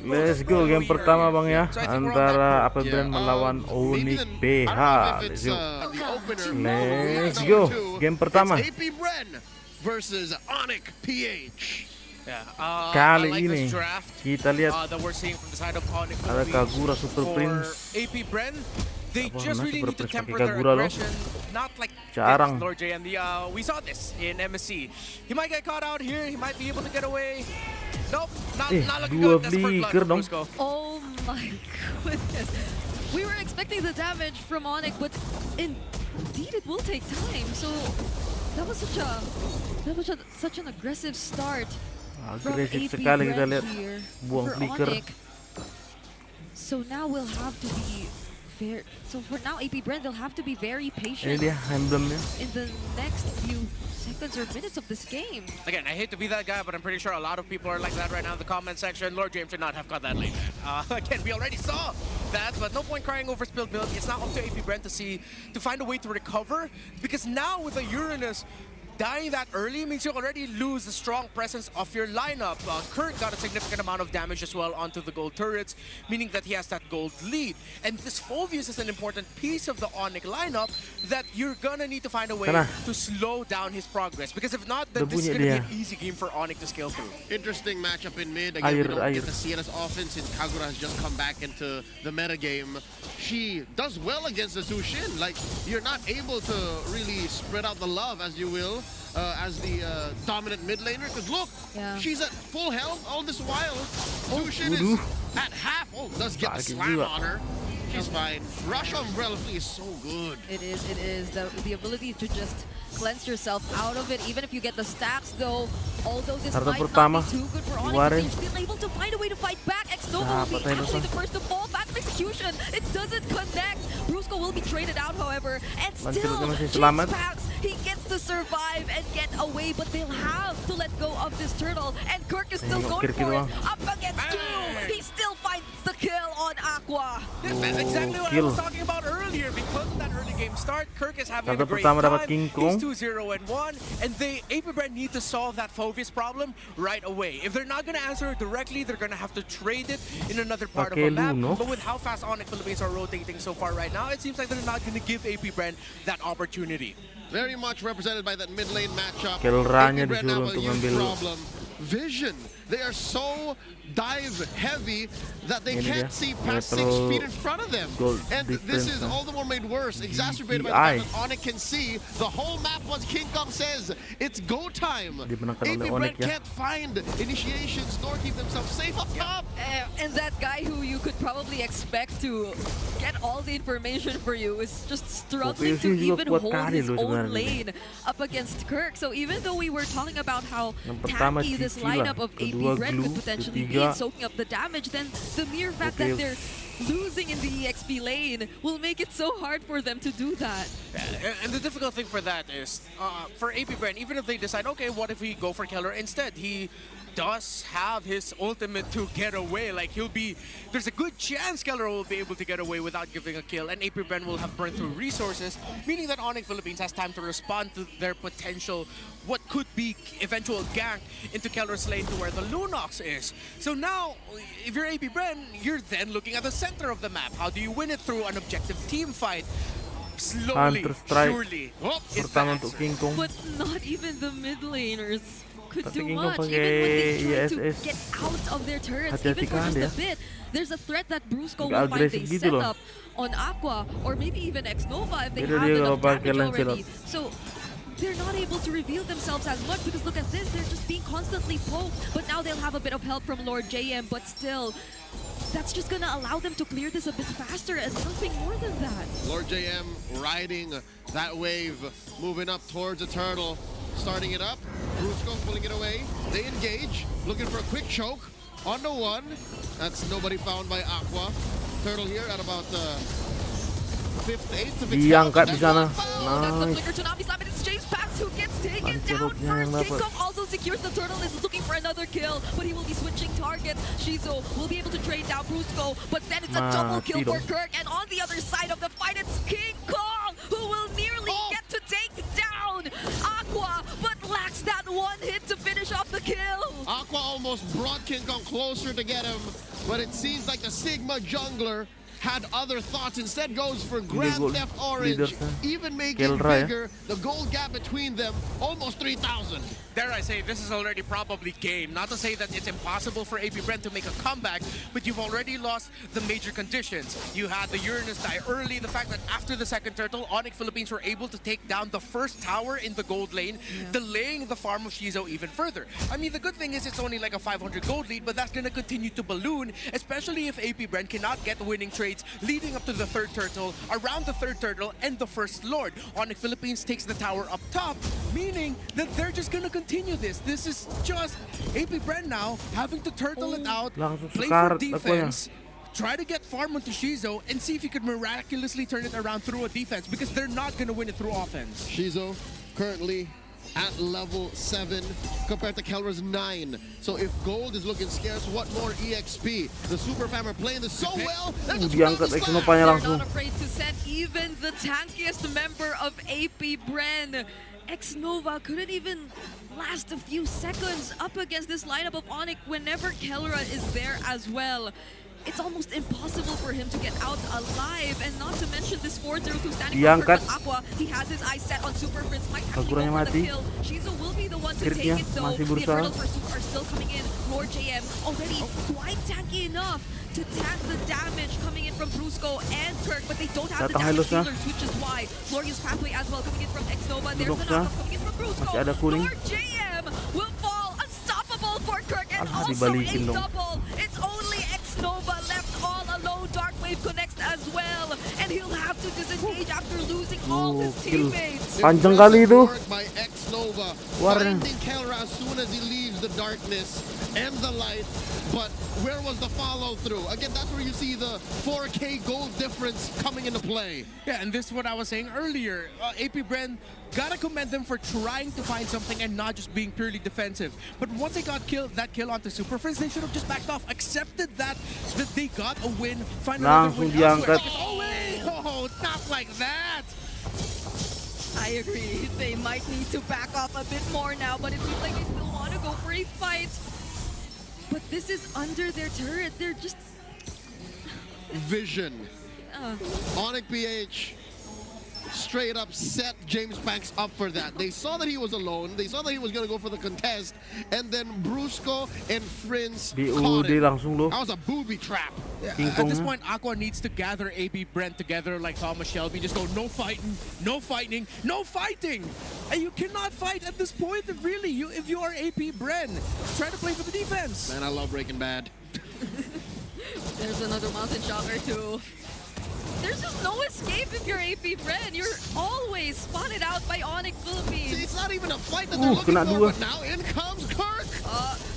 Let's go game pertama bang ya, antara AP Brand melawan Onyx BH. Let's go game pertama. Versus Onyx PH. Kali ini kita lihat ada Kagura Super Prince. AP Bren, they just really need to temper pakai their Kagura loh. aggression, not like Jarang. Lord JM. We saw this in MSC. He might get caught out here. He might be able to get away. Nope, not looking dua good. That's for blood flicker from dong. Brusco. Oh my goodness. We were expecting the damage from Onyx, but indeed it will take time. So that was such an aggressive start from Agresif AP sekali kita Bren lihat, here buang for flicker. Onyx. So now we'll have to be fair. So for now, AP Bren, they'll have to be very Ini patient dia emblemnya. in the next few seconds or minutes of this game. Again, I hate to be that guy, but I'm pretty sure a lot of people are like that right now in the comment section. Lord James should not have got that late. Again, we already saw that, but no point crying over spilled milk. It's now up to AP Brent to find a way to recover, because now with the Uranus dying that early means you already lose the strong presence of your lineup. Kurt got a significant amount of damage as well onto the gold turrets, meaning that he has that gold lead. And this Phoveus is an important piece of the Onyx lineup that you're gonna need to find a way to slow down his progress. Because if not, then this is gonna be an easy game for Onyx to scale through. Interesting matchup in mid. Again, we don't get to see it as often since Kagura has just come back into the meta game. She does well against the Zushin. Like, you're not able to really spread out the love, as you will, as the dominant mid laner. Because look, she's at full health all this while. Zushin is at half. Oh, does get the slam on her. She's fine. Rush Umbrella Flea is so good. It is. The ability to just cleanse yourself out of it, even if you get the stacks though. Although this might not be too good for Onyx, they're still able to find a way to fight back. X-Nova will be actually the first to fall. Fast execution. It doesn't connect. Brusco will be traded out, however. And still, Jinx, he gets to survive and get away, but they'll have to let go of this turtle. And Kirk is still going for it. Up against two. He still finds the kill on Aqua. That's exactly what I was talking about earlier. Because of that early game start, Kirk is having a great time. He's 2-0-1, and AP Bren need to solve that Phoveus problem right away. If they're not going to answer it directly, they're going to have to trade it in another part of the map. But with how fast Onyx Philippines are rotating so far right now, it seems like they're not going to give AP Bren that opportunity. Very much represented by that mid lane matchup. Kelranya disuruh untuk ngambil vision. They are so dive heavy that they can't see past 6 feet in front of them. And this is all the more made worse, exacerbated by the fact that Onyx can see the whole map once King Kong says it's go time. AP Bren can't find initiations nor keep themselves safe up top. And that guy who you could probably expect to get all the information for you is just struggling to even hold his own lane up against Kirk. So even though we were talking about how tanky this lineup of AP Bren could potentially be soaking up the damage, then the mere fact that they're losing in the EXP lane will make it so hard for them to do that. And the difficult thing for that is, for AP Bren, even if they decide, okay, what if we go for Keller instead? He does have his ultimate to get away. Like, there's a good chance Keller will be able to get away without giving a kill, and AP Bren will have burned through resources, meaning that Onyx Philippines has time to respond to their potential, what could be eventual gank into Keller's lane to where the Lunox is. So now, if you're AP Bren, you're then looking at the center of the map. How do you win it? Through an objective team fight? Slowly, surely. Pertama untuk King Kong. But not even the mid laners could do much, even when they try to get out of their turrets, even for just a bit. There's a threat that Brusco will find they set up on Aqua, or maybe even X-Nova if they have enough damage already. So they're not able to reveal themselves as much, because look at this, they're just being constantly poked. But now they'll have a bit of help from Lord JM, but still, that's just gonna allow them to clear this a bit faster and nothing more than that. Lord JM riding that wave, moving up towards the turtle, starting it up. Brusco pulling it away. They engage, looking for a quick choke. On the one. That's nobody found by Aqua. Turtle here at about 5th, 8th of its diangkat di sana. That's the flicker to Nami Slap, and it's James Pax who gets taken down first. King Kong also secures the turtle, is looking for another kill, but he will be switching targets. Shizo will be able to trade down Brusco, but then it's a double kill for Kirk, and on the other side of the fight, it's King Kong who will nearly get to take down Aqua, but lacks that one hit to finish finish off the kill. Aqua almost brought King Kong closer to get him, but it seems like the Sigma jungler had other thoughts. Instead goes for Grand goal Theft Orange, leader, even making Kelra, bigger. The goal gap between them, almost 3,000. Dare I say, this is already probably game. Not to say that it's impossible for AP Brent to make a comeback, but you've already lost the major conditions. You had the Uranus die early, the fact that after the second turtle, Onyx Philippines were able to take down the first tower in the gold lane, delaying the farm of Shizo even further. I mean, the good thing is it's only like a 500 gold lead, but that's going to continue to balloon, especially if AP Brent cannot get winning trades leading up to the third turtle, around the third turtle, and the first lord. Onyx Philippines takes the tower up top, meaning that they're just going to continue this. This is just AP Brent now having to turtle it out, Langsung play for sekarat, defense, try to get farm onto Shizo, and see if he could miraculously turn it around through a defense, because they're not going to win it through offense. Shizo currently at level 7 compared to Kelra's 9. So if gold is looking scarce, what more EXP? The Super Fam are playing this so well. They're just Diangkat really Exnova slack. nya They're langsung. not afraid to send even the tankiest member of AP Bren. X-Nova couldn't even last a few seconds up against this lineup of Onyx whenever Kelra is there as well. It's almost impossible for him to get out alive, and not to mention this 4-0-2 standing Diangkat. from Aqua. He has his eyes set on Super Prince, might actually go Kaguranya for the mati. kill. Shizo will be the one to Crit-nya take it though. masih The berusaha. Eternal Pursuit are still coming in. Lord JM already quite tanky enough to tank the damage coming in from Brusco and Kirk, but they don't have the Datang damage Helusnya. healers, which is why Glorious Pathway as well coming in from X-Nova. There's Duduk the knockup sah. coming in from Brusco. Masih ada kuning. Lord JM will fall unstoppable for Kirk, and Alah, also dibalikin a dong. double. It's only X-Nova left all alone. Darkwave connects as well, and he'll have to disengage after losing all his Kill. teammates. Panjang kali itu. Work by X-Nova, Warna. finding Kelra as soon as he leaves the darkness and the light. But where was the follow-through? Again, that's where you see the 4K gold difference coming into play. Yeah, and this is what I was saying earlier. AP Bren, gotta commend them for trying to find something and not just being purely defensive. But once they got that kill onto Super Friends, they should have just backed off, accepted that they got a win, find another Langsung win elsewhere. diangkat. Oh, wait! Oh, not like that! I agree. They might need to back off a bit more now, but it seems like they still want to go for a fight. But this is under their turret. They're just... Vision. Onyx PH straight up set James Banks up for that. They saw that he was alone. They saw that he was going to go for the contest. And then Brusco and Prince caught BUD it. langsung loh. That was a booby trap. King At this Kongnya. point, Aqua needs to gather AP Brent together like Thomas Shelby. Just go, no fighting, no fighting, no fighting! And you cannot fight at this point, really. If you are AP Brent, try to play for the defense. Man, I love Breaking Bad. There's another mountain shocker too. There's just no escape if you're AP Bren. You're always spotted out by Onyx See, Philippines. it's not even a fight that they're looking kena for, dua. but now in comes Kirk.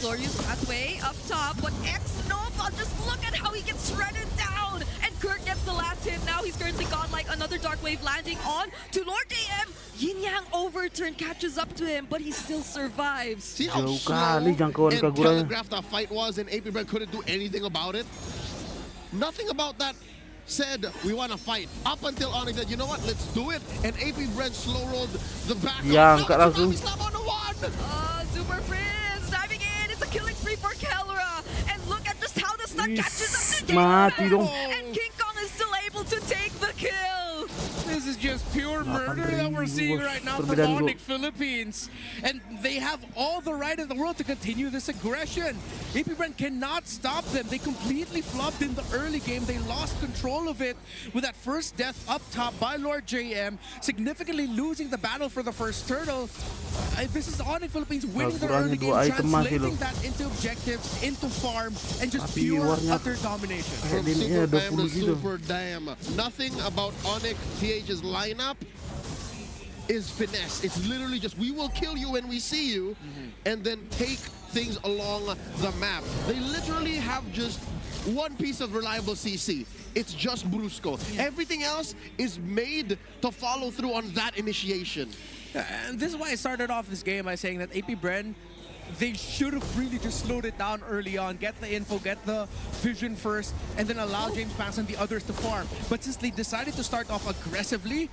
Glorious Pathway up top, but X-Nova, just look at how he gets shredded down! And Kirk gets the last hit. Now he's currently got like another Dark Wave landing on to Lord JM. Yin Yang overturn catches up to him, but he still survives. See how Jauh slow kali jangkauan and Kaguranya. telegraphed that fight was, and AP Brent couldn't do anything about it? Nothing about that said, we want to fight. Up until Onyx said, you know what, let's do it. And AP Brent slow rolled the back. Diangkat langsung. Stop on the one. Super Prince diving in. It's a killing spree for Kelra. And look at just how the stun catches up to Mati dong. And King Kong is still able to take the kill. This is just pure murder that we're seeing right now from Perbedaan Onyx Philippines. And they have all the right in the world to continue this aggression. AP Brent cannot stop them. They completely flopped in the early game. They lost control of it with that first death up top by Lord JM, significantly losing the battle for the first turtle. This is Onyx Philippines winning their Kaguranya early game, dua item masih translating loh. that into objectives, into farm, and just Tapi pure warnya- utter domination. From Limitnya Super Dam to 20 gitu. Super Dam. Nothing about Onyx PH's lineup is finesse. It's literally just, we will kill you when we see you, and then take things along the map. They literally have just one piece of reliable CC. It's just Brusco. Everything else is made to follow through on that initiation. And this is why I started off this game by saying that AP Bren they should have really just slowed it down early on, get the info, get the vision first, and then allow James Pans and the others to farm. But since they decided to start off aggressively,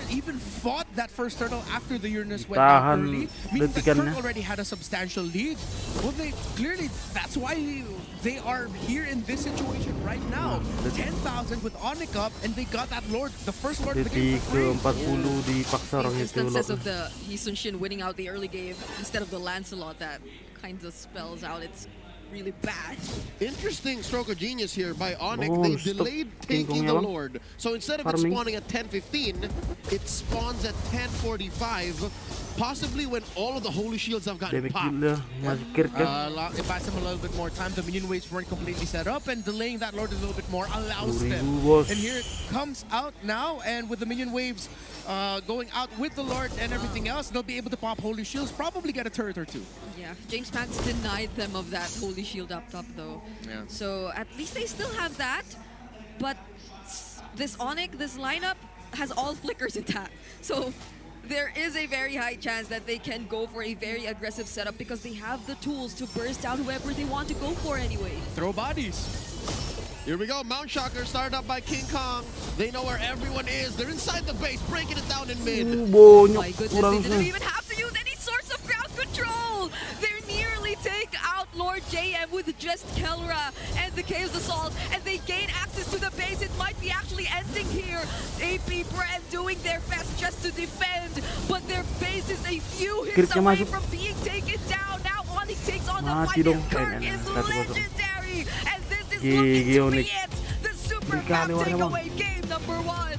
even fought that first turtle after the Uranus went out Tahan early, meaning that detikannya. Kirk already had a substantial lead. Well, they clearly, that's why they are here in this situation right now. 10,000 with Onyx up, and they got that Lord, the first Lord of the game Detik for free. ke-40 dipaksa orang These itu instances loh. of the Heesun Shin winning out the early game instead of the Lancelot, that kind of spells out it's really bad. Interesting stroke of genius here by Onyx. Oh, They stop delayed King taking Kong the ya, Bang. Lord. So instead of it Farming. spawning at 10:15, it spawns at 10:45. Possibly when all of the holy shields have gotten Damage popped. deal masih Kirk kan. It buys them a little bit more time. The minion waves weren't completely set up, and delaying that Lord a little bit more allows 2000 them. bos. And here it comes out now, and with the minion waves going out with the Lord and everything else, they'll be able to pop holy shields, probably get a turret or two. Yeah, James Pans denied them of that Holy Shield up top though. Yeah. So at least they still have that, but this Onyx, this lineup has all flickers intact. So there is a very high chance that they can go for a very aggressive setup because they have the tools to burst out whoever they want to go for anyway. Throw bodies. Here we go. Mount Shocker started up by King Kong. They know where everyone is. They're inside the base, breaking it down in mid. Bonyok My goodness, kurang they didn't even have to use any source of ground control. They nearly take out Lord JM with just Kelra and the Chaos Assault, and they gain access to the base. It might be actually ending here. AP Brand doing their best just to defend, but their base is a few hits Kirknya away masuk. from being taken down. Now Onyx takes on the Mati fight, dong. and Kirk Eh, is 1-0. legendary, and this is GG looking to be Onyx. it. The super Berikan fast warna, Bang. takeaway game number 1.